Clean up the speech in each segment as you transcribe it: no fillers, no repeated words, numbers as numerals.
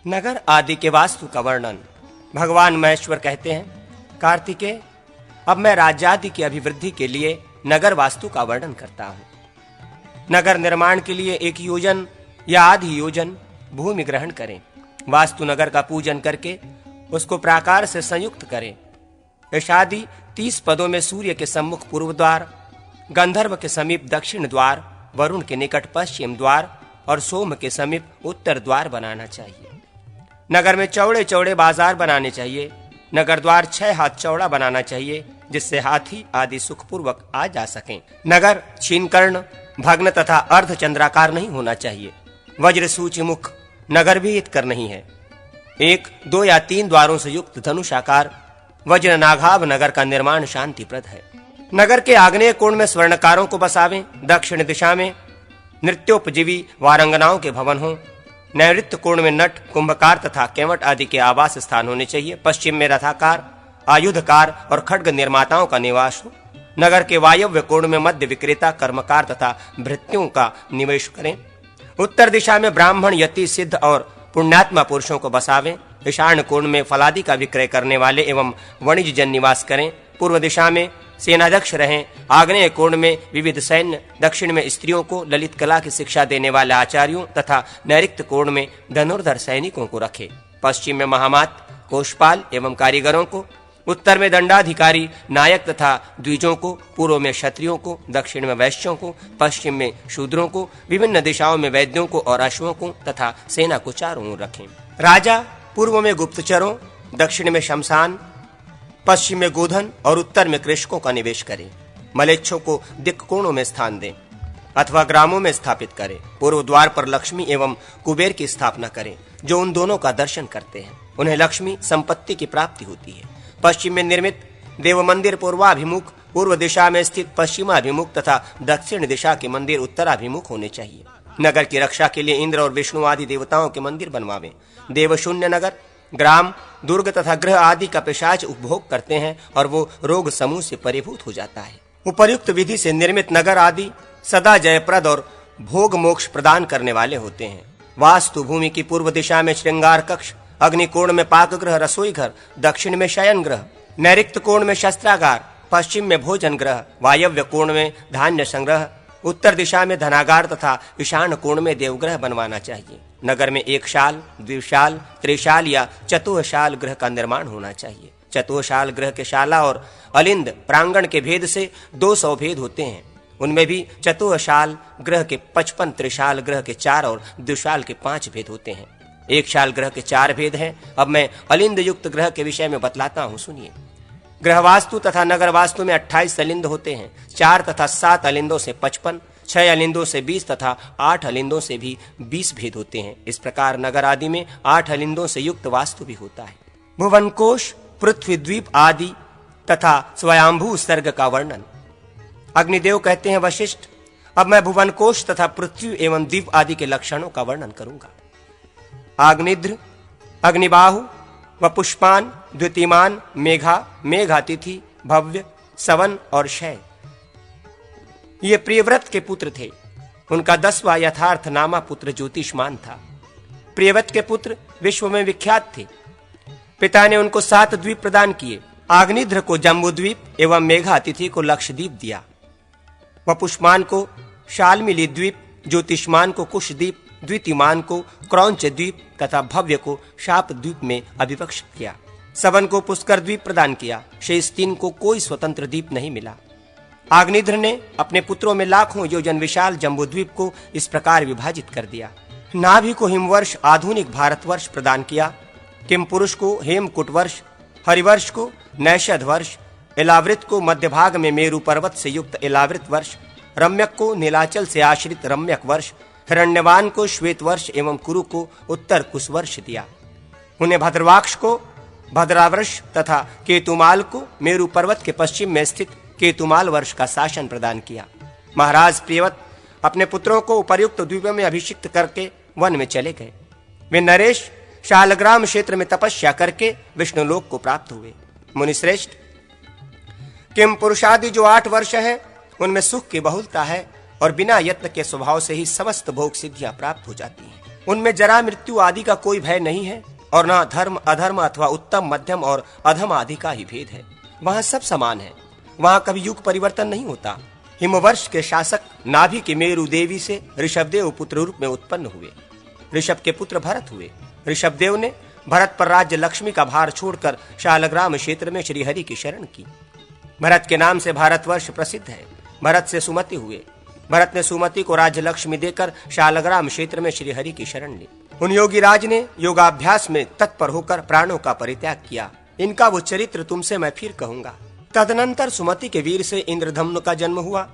नगर आदि के वास्तु का वर्णन। भगवान महेश्वर कहते हैं, कार्तिकेय, अब मैं राज्यादि की अभिवृद्धि के लिए नगर वास्तु का वर्णन करता हूं। नगर निर्माण के लिए 1 योजन या आधी योजन भूमि ग्रहण करें। वास्तु नगर का पूजन करके उसको प्राकार से संयुक्त करें। यशादि 30 पदों में सूर्य के सम्मुख पूर्व द्वार, गंधर्व के समीप दक्षिण द्वार, वरुण के निकट पश्चिम द्वार और सोम के समीप उत्तर द्वार बनाना चाहिए। नगर में चौड़े चौड़े बाजार बनाने चाहिए। नगर द्वार 6 हाथ चौड़ा बनाना चाहिए, जिससे हाथी आदि सुखपूर्वक आ जा सकें। नगर छीनकर्ण, भग्न तथा अर्धचंद्राकार नहीं होना चाहिए। वज्र सूची मुख नगर भी हितकर नहीं है। 1, 2 या 3 द्वारों से युक्त धनुषाकार वज्र नाघाभ नगर का निर्माण शांतिप्रद है। नगर के आग्नेय कोण में स्वर्णकारों को बसावें। दक्षिण दिशा में नृत्योपजीवी वारंगनाओं के भवन हों। नैऋत्य कोण में नट, कुंभकार तथा केवट आदि के आवास स्थान होने चाहिए। पश्चिम में रथाकार, आयुधकार और खड्ग निर्माताओं का निवास हो। नगर के वायव्य कोण में मध्य विक्रेता, कर्मकार तथा भृत्यों का निवेश करें। उत्तर दिशा में ब्राह्मण, यति, सिद्ध और पुण्यात्मा पुरुषों को बसावें। ईशान कोण में फलादि का विक्रय करने वाले एवं वणिज जन निवास करें। पूर्व दिशा में सेनाध्यक्ष रहें। आग्नेय कोण में विविध सैन्य, दक्षिण में स्त्रियों को ललित कला की शिक्षा देने वाले आचार्यों तथा नैऋत्य कोण में धनुर्धर सैनिकों को रखें। पश्चिम में महामात, कोषपाल एवं कारीगरों को, उत्तर में दंडाधिकारी, नायक तथा द्विजों को, पूर्व में क्षत्रियों को, दक्षिण में वैश्यों को, पश्चिम में शूद्रों को, विभिन्न दिशाओं में वैद्यों को और अश्वों को तथा सेना को चारों ओर रखें। राजा पूर्व में गुप्तचरों, दक्षिण में शमशान, पश्चिम में गोधन और उत्तर में कृषकों का निवेश करें। मलेच्छों को दिक् कोणों में स्थान दें अथवा ग्रामों में स्थापित करें। पूर्व द्वार पर लक्ष्मी एवं कुबेर की स्थापना करें, जो उन दोनों का दर्शन करते हैं। उन्हें लक्ष्मी संपत्ति की प्राप्ति होती है। पश्चिम में निर्मित देव मंदिर पूर्वाभिमुख, पूर्व दिशा में स्थित पश्चिमाभिमुख तथा दक्षिण दिशा के मंदिर उत्तराभिमुख होने चाहिए। नगर की रक्षा के लिए इंद्र और विष्णु आदि देवताओं के मंदिर बनवावें। देवशून्य नगर, ग्राम, दुर्ग तथा गृह आदि का पिशाच उपभोग करते हैं और वो रोग समूह से परिभूत हो जाता है। उपर्युक्त विधि से निर्मित नगर आदि सदा जयप्रद और भोग मोक्ष प्रदान करने वाले होते हैं। वास्तु भूमि की पूर्व दिशा में श्रृंगार कक्ष, अग्निकोण में पाकगृह, रसोई घर, दक्षिण में शयन गृह, नैऋत्य कोण में शस्त्रागार, पश्चिम में भोजन गृह, वायव्य कोण में धान्य संग्रह, उत्तर दिशा में धनागार तथा ईशान कोण में देवगृह बनवाना चाहिए। नगर में 1 शाल, द्विशाल, त्रिशाल या चतुशाल गृह का निर्माण होना चाहिए। चतुशाल गृह के शाला और अलिंद प्रांगण के भेद से 200 भेद होते हैं। उनमें भी चतुशाल गृह के 55, त्रिशाल गृह के 4 और द्विशाल के 5 भेद होते हैं। 1 शाल गृह के 4 भेद हैं। अब मैं अलिंद युक्त ग्रह के विषय में बतलाता हूँ, सुनिए। ग्रह वास्तु तथा नगर वास्तु में 28 अलिंद होते हैं। 4 तथा 7 अलिंदों से 55, 6 अलिंदों से 20 तथा 8 अलिंदों से भी 20 भेद होते हैं। इस प्रकार नगर आदि में 8 अलिंदों से युक्त वास्तु भी होता है। भुवन कोश, पृथ्वी द्वीप आदि तथा स्वयंभू सर्ग का वर्णन। अग्निदेव कहते हैं, वशिष्ठ, अब मैं भुवन कोश तथा पृथ्वी एवं द्वीप आदि के लक्षणों का वर्णन करूंगा। आग्निद्र, अग्निबाहु व पुष्पान, द्युतिमान, मेघा, मेघातिथि, भव्य, सवन और क्षय ये प्रियव्रत के पुत्र थे। उनका 10वां यथार्थ नामा पुत्र ज्योतिष्मान था। प्रियव्रत के पुत्र विश्व में विख्यात थे। पिता ने उनको 7 द्वीप प्रदान किए। आग्निद्र को जम्बूद्वीप एवं मेघातिथि को लक्षद्वीप दिया। वह पुष्पान को शाल्मिली द्वीप, ज्योतिष्मान को कुशद्वीप, द्वितीमान को क्रौंच द्वीप तथा भव्य को शाप द्वीप में अभिवक्षित किया। सवन को पुष्कर द्वीप प्रदान किया। शेष 3 को कोई स्वतंत्र द्वीप नहीं मिला। आग्निद्र ने अपने पुत्रों में लाखों योजन विशाल जम्बूद्वीप को इस प्रकार विभाजित कर दिया। नाभि को हिमवर्ष, आधुनिक भारतवर्ष प्रदान किया। किम पुरुष को हेमकुट वर्ष, हरिवर्ष को नैषध वर्ष, एलावृत को मध्य भाग में मेरु पर्वत से युक्त एलावृत वर्ष, रम्यक को नीलाचल से आश्रित रम्यक वर्ष, हिरण्यवान को श्वेत वर्ष एवं कुरु को उत्तर कुश वर्ष दिया। उन्हें भद्रवाक्ष को भद्रावर्ष तथा केतुमाल को मेरु पर्वत के पश्चिम में स्थित केतुमाल वर्ष का शासन प्रदान किया। महाराज प्रियव्रत अपने पुत्रों को उपर्युक्त द्वीपों में अभिषिक्त करके वन में चले गए। वे नरेश शालग्राम क्षेत्र में तपस्या करके विष्णुलोक को प्राप्त हुए। मुनिश्रेष्ठ, किम पुरुषादि जो 8 वर्ष हैं, उनमें सुख की बहुलता है और बिना यत्न के स्वभाव से ही समस्त भोग सिद्धियां प्राप्त हो जाती हैं। उनमें जरा मृत्यु आदि का कोई भय नहीं है और न धर्म अधर्म अथवा उत्तम मध्यम और अधम आदि का ही भेद है। वहां सब समान है। वहां कभी युग परिवर्तन नहीं होता। हिमवर्ष के शासक नाभि की मेरु देवी से ऋषभदेव पुत्र रूप में उत्पन्न हुए। ऋषभ के पुत्र भरत हुए। ऋषभदेव ने भरत पर राज्य लक्ष्मी का भार छोड़कर शालग्राम क्षेत्र में श्रीहरि की शरण की। भरत के नाम से भारतवर्ष प्रसिद्ध है। भरत से सुमति हुए। भरत ने सुमति को राज्य लक्ष्मी देकर शालग्राम क्षेत्र में श्रीहरि की शरण ली। उन योगी राज ने योगाभ्यास में तत्पर होकर प्राणों का परित्याग किया। इनका वो चरित्र तुमसे मैं फिर कहूंगा। तदनंतर सुमति के वीर से इंद्रधम्न का जन्म हुआ।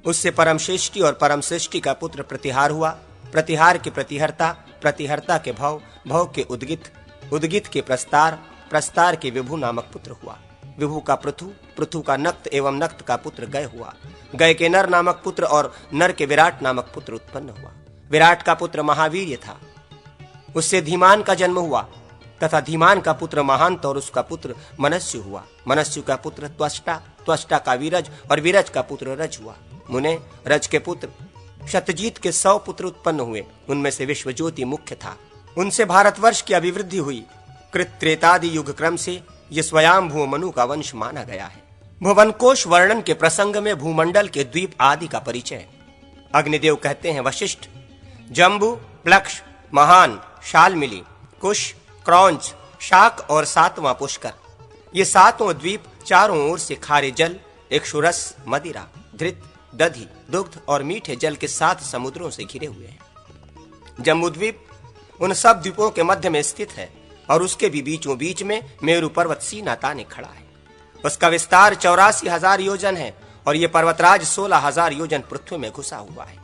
उससे परमश्रेष्ठी और परमश्रेष्ठी का पुत्र प्रतिहार हुआ। प्रतिहार के प्रतिहर्ता, प्रतिहर्ता के भव, भव के उद्गित, उद्गित के प्रस्तार, प्रस्तार के विभु नामक पुत्र हुआ। विभु का पृथु, पृथु का नक्त एवं नक्त का पुत्र गय हुआ। गय के नर नामक पुत्र और नर के विराट नामक पुत्र उत्पन्न हुआ। विराट का पुत्र महावीर्य था। उससे धीमान का जन्म हुआ तथा धीमान का पुत्र महांत और उसका पुत्र मनस्यु हुआ। मनस्यु का पुत्र त्वष्टा, त्वष्टा का वीरज और वीरज का पुत्र रज हुआ। मुने रज के पुत्र शतजीत के 100 पुत्र उत्पन्न हुए। उनमें से विश्वज्योति मुख्य था। उनसे भारतवर्ष की अभिवृद्धि हुई। कृत त्रेतादि युग क्रम से ये स्वयंभू मनु का वंश माना गया है। भुवनकोश वर्णन के प्रसंग में भूमंडल के द्वीप आदि का परिचय। अग्निदेव कहते हैं वशिष्ठ, जम्बू, प्लक्ष, महान, शालमिली, कुश, क्रौंच, शाक और 7वां पुष्कर, ये 7 द्वीप चारों ओर से खारे जल, इक्षुरस, मदिरा, धृत, दधि, दुग्ध और मीठे जल के 7 समुद्रों से घिरे हुए हैं। जम्बूद्वीप उन सब द्वीपों के मध्य में स्थित है और उसके भी बीचों बीच में मेरु पर्वत सीना ताने खड़ा है। उसका विस्तार 84,000 योजन है और ये पर्वतराज 16,000 योजन पृथ्वी में घुसा हुआ है।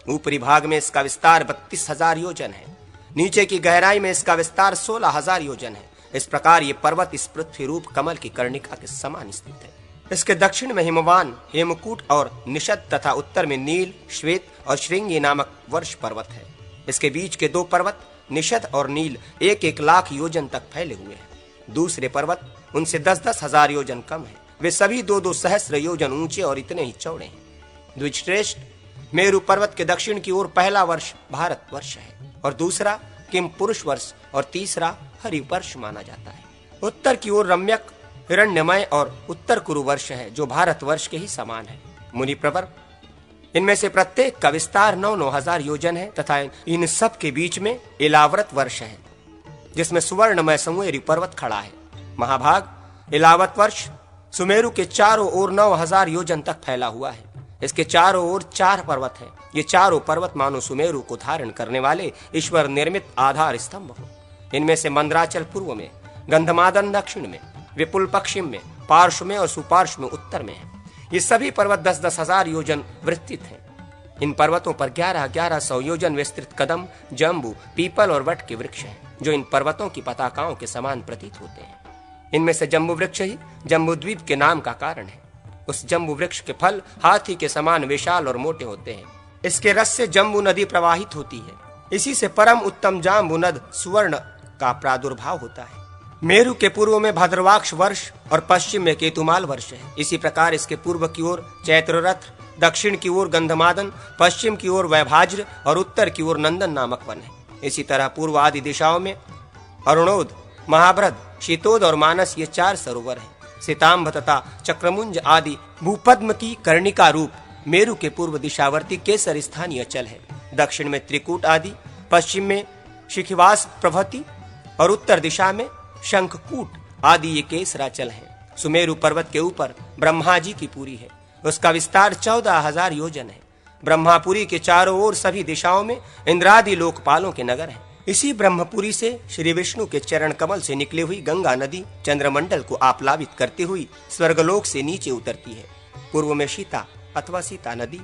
ऊपरी भाग में इसका विस्तार 32,000 योजन है। नीचे की गहराई में इसका विस्तार 16,000 योजन है। इस प्रकार ये पर्वत इस पृथ्वी रूप कमल की कर्णिका के समान स्थित है। इसके दक्षिण में हिमवान, हेमकूट और निषद तथा उत्तर में नील, श्वेत और श्रृंगी नामक वर्ष पर्वत है। इसके बीच के 2 पर्वत निषद और नील 1-1 लाख योजन तक फैले हुए हैं। दूसरे पर्वत उनसे 10-10 हजार योजन कम है। वे सभी 2-2 सहस्र योजन ऊंचे और इतने ही चौड़े हैं। द्विजश्रेष्ठ, मेरु पर्वत के दक्षिण की ओर पहला वर्ष भारत वर्ष है और दूसरा किम पुरुष वर्ष और तीसरा हरि वर्ष माना जाता है। उत्तर की ओर रम्यक, हिरण्यमय और उत्तर कुरु वर्ष है जो भारत वर्ष के ही समान है। मुनि प्रवर, इनमें से प्रत्येक का विस्तार 9-9 हजार योजन है तथा इन सब के बीच में इलाव्रत वर्ष है जिसमें सुवर्णमय संवेरी पर्वत खड़ा है। महाभाग इलावत वर्ष सुमेरु के चारों ओर 9,000 योजन तक फैला हुआ है। इसके चारों ओर 4 पर्वत हैं। ये चारों पर्वत मानो सुमेरु को धारण करने वाले ईश्वर निर्मित आधार स्तंभ हो। इनमें से मंदराचल पूर्व में, गंधमादन दक्षिण में, विपुल पश्चिम में, पार्श्व में और सुपार्श्व में उत्तर में है। ये सभी पर्वत 10-10 हजार योजन विस्तृत हैं। इन पर्वतों पर 1100 योजन विस्तृत कदम, जम्बू, पीपल और वट के वृक्ष हैं जो इन पर्वतों की पताकाओं के समान प्रतीत होते हैं। इनमें से जम्बू वृक्ष ही जम्बूद्वीप के नाम का कारण है। उस जम्बू वृक्ष के फल हाथी के समान विशाल और मोटे होते हैं। इसके रस से जम्बू नदी प्रवाहित होती है। इसी से परम उत्तम जाम्बू नद सुवर्ण का प्रादुर्भाव होता है। मेरु के पूर्व में भाद्रवाक्ष वर्ष और पश्चिम में केतुमाल वर्ष है। इसी प्रकार इसके पूर्व की ओर चैत्ररथ, दक्षिण की ओर गंधमादन, पश्चिम की ओर वैभाज्र और उत्तर की ओर नंदन नामक वन है। इसी तरह पूर्व आदि दिशाओं में अरुणोद, महाभ्रद, शीतोद और मानस ये 4 सरोवर हैं। सितांब तथा चक्रमुंज आदि भूपद्म की कर्णिका रूप मेरु के पूर्व दिशावर्ती केसर स्थानीय अचल है। दक्षिण में त्रिकूट आदि, पश्चिम में शिखिवास प्रभृति और उत्तर दिशा में शंखकूट आदि ये केसराचल हैं। सुमेरु पर्वत के ऊपर ब्रह्मा जी की पुरी है। उसका विस्तार 14,000 योजन है। ब्रह्मापुरी के चारों ओर सभी दिशाओं में इंद्रादि लोकपालों के नगर हैं। इसी ब्रह्मपुरी से श्री विष्णु के चरण कमल से निकली हुई गंगा नदी चंद्रमंडल को आप्लावित करती हुई स्वर्गलोक से नीचे उतरती है। पूर्व में सीता अथवा सीता नदी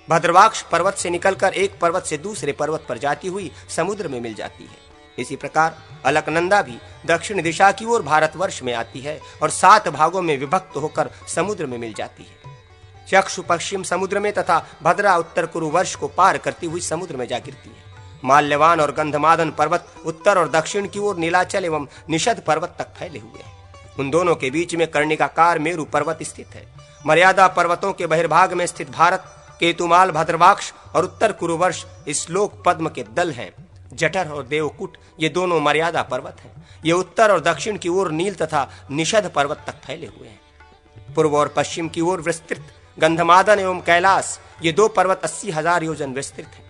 भद्रवाक्ष पर्वत से निकलकर एक पर्वत से दूसरे पर्वत पर जाती हुई समुद्र में मिल जाती है। इसी प्रकार अलकनंदा भी दक्षिण दिशा की ओर भारतवर्ष में आती है और 7 भागों में विभक्त होकर समुद्र में मिल जाती है। चक्षु पश्चिम समुद्र में तथा भद्रा उत्तर कुरु वर्ष को पार करती हुई समुद्र में जा गिरती है। माल्यवान और गंधमादन पर्वत उत्तर और दक्षिण की ओर नीलाचल एवं निषद पर्वत तक फैले हुए हैं। उन दोनों के बीच में कर्णिकाकार मेरु पर्वत स्थित है। मर्यादा पर्वतों के बहिर्भाग में स्थित भारत, केतुमाल, भद्रवाक्ष और उत्तर कुरुवर्ष इस लोक पद्म के दल हैं। जठर और देवकुट ये दोनों मर्यादा पर्वत हैं। ये उत्तर और दक्षिण की ओर नील तथा निषद पर्वत तक फैले हुए हैं। पूर्व और पश्चिम की ओर विस्तृत गंधमादन एवं कैलाश ये दो पर्वत 80,000 योजन विस्तृत हैं।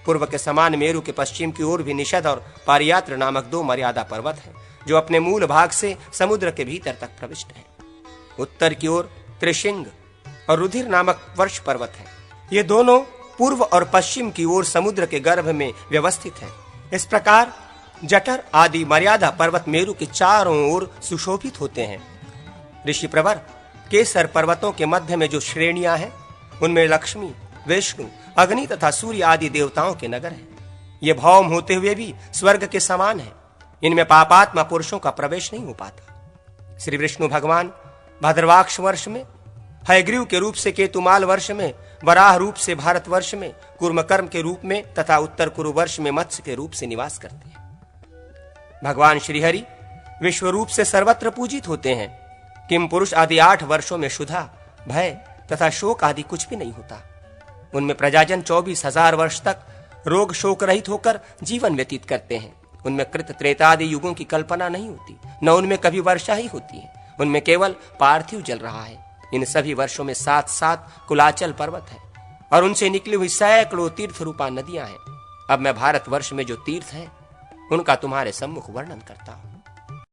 पूर्व के समान मेरु के पश्चिम की ओर भी निषद और पारियात्र नामक दो मर्यादा पर्वत हैं, जो अपने मूल भाग से समुद्र के भीतर तक प्रविष्ट हैं। उत्तर की ओर त्रिशिंग और रुधिर नामक वर्ष पर्वत हैं। ये दोनों पूर्व और पश्चिम की ओर समुद्र के गर्भ में व्यवस्थित हैं। इस प्रकार जठर आदि मर्यादा पर्वत मेरु के चारों ओर सुशोभित होते हैं। ऋषि प्रवर, केसर पर्वतों के मध्य में जो श्रेणियां हैं, उनमें लक्ष्मी, विष्णु, अग्नि तथा सूर्य आदि देवताओं के नगर हैं। ये भौम होते हुए भी स्वर्ग के समान हैं। इनमें पापात्मा पुरुषों का प्रवेश नहीं हो पाता। श्री विष्णु भगवान भाद्रवाक्ष वर्ष में, हयग्रीव के रूप से केतुमाल वर्ष में, वराह रूप से भारत वर्ष में, कुर्मकर्म के रूप में तथा उत्तर कुरु वर्ष में मत्स्य के रूप से निवास करते हैं। भगवान श्रीहरि विश्व रूप से सर्वत्र पूजित होते हैं। किम पुरुष आदि 8 वर्षों में क्षुधा, भय तथा शोक आदि कुछ भी नहीं होता। उनमें प्रजाजन 24,000 वर्ष तक रोग शोक रहित होकर जीवन व्यतीत करते हैं। उनमें कृत त्रेता आदि युगों की कल्पना नहीं होती, न उनमें कभी वर्षा ही होती है। उनमें केवल पार्थिव जल रहा है। इन सभी वर्षों में 7 कुलाचल पर्वत है और उनसे निकली हुई सैकड़ों तीर्थ रूपा नदियां हैं। अब मैं भारत वर्ष में जो तीर्थ हैं, उनका तुम्हारे सम्मुख वर्णन करता हूं।